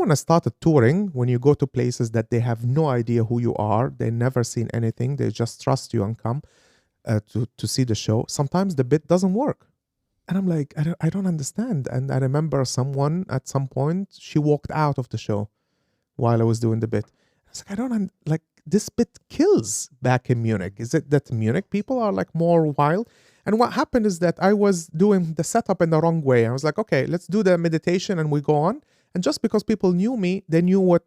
when I started touring, when you go to places that they have no idea who you are, they never seen anything, they just trust you and come to see the show, sometimes the bit doesn't work. And I'm like, I don't understand. And I remember someone at some point, she walked out of the show while I was doing the bit. I was like, like, this bit kills back in Munich. Is it that Munich people are like more wild? And what happened is that I was doing the setup in the wrong way. I was like, okay, let's do the meditation and we go on. And just because people knew me, they knew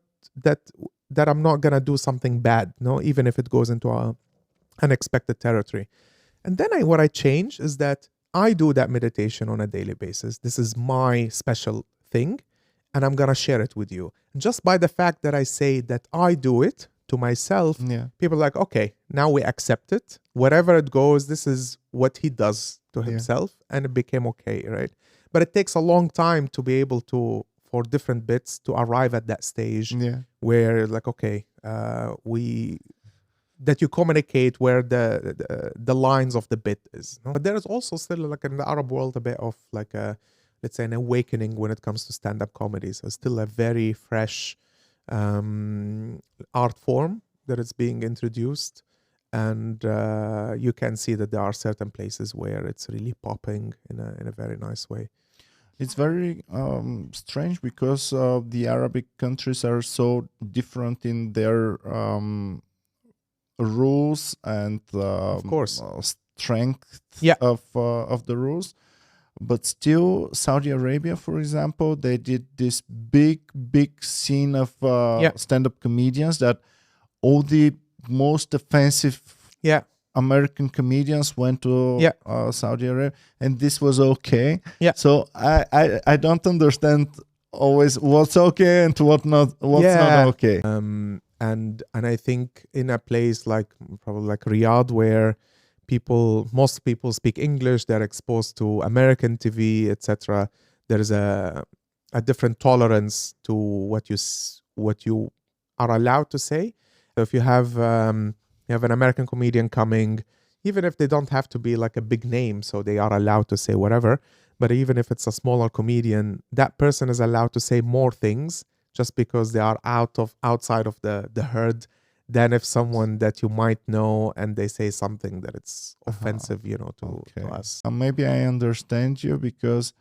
that I'm not gonna do something bad, no, even if it goes into a unexpected territory. And then what I changed is that I do that meditation on a daily basis. This is my special thing, and I'm gonna share it with you. Just by the fact that I say that I do it to myself, people are like, okay, now we accept it. Wherever it goes, this is what he does to himself, and it became okay, right? But it takes a long time to be able to, for different bits, to arrive at that stage where, like, okay, that you communicate where the lines of the bit is. No? But there is also still, like in the Arab world, a bit of like let's say an awakening when it comes to stand-up comedy. So it's still a very fresh art form that is being introduced. And you can see that there are certain places where it's really popping in a very nice way. It's very strange because the Arabic countries are so different in their rules and of course strength of the rules, but still Saudi Arabia, for example, they did this big scene of stand-up comedians that all the most offensive American comedians went to Saudi Arabia, and this was okay. So I don't understand always what's okay and what's not okay. And I think in a place like probably like Riyadh, where most people speak English, they're exposed to American TV, etc. There is a different tolerance to what you are allowed to say. So if you have an American comedian coming, even if they don't have to be like a big name, so they are allowed to say whatever. But even if it's a smaller comedian, that person is allowed to say more things, just because they are outside of the herd, than if someone that you might know and they say something that it's offensive, to us. Maybe I understand you, because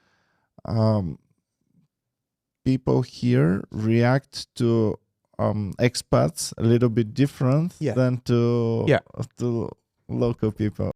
people here react to expats a little bit different than to local people.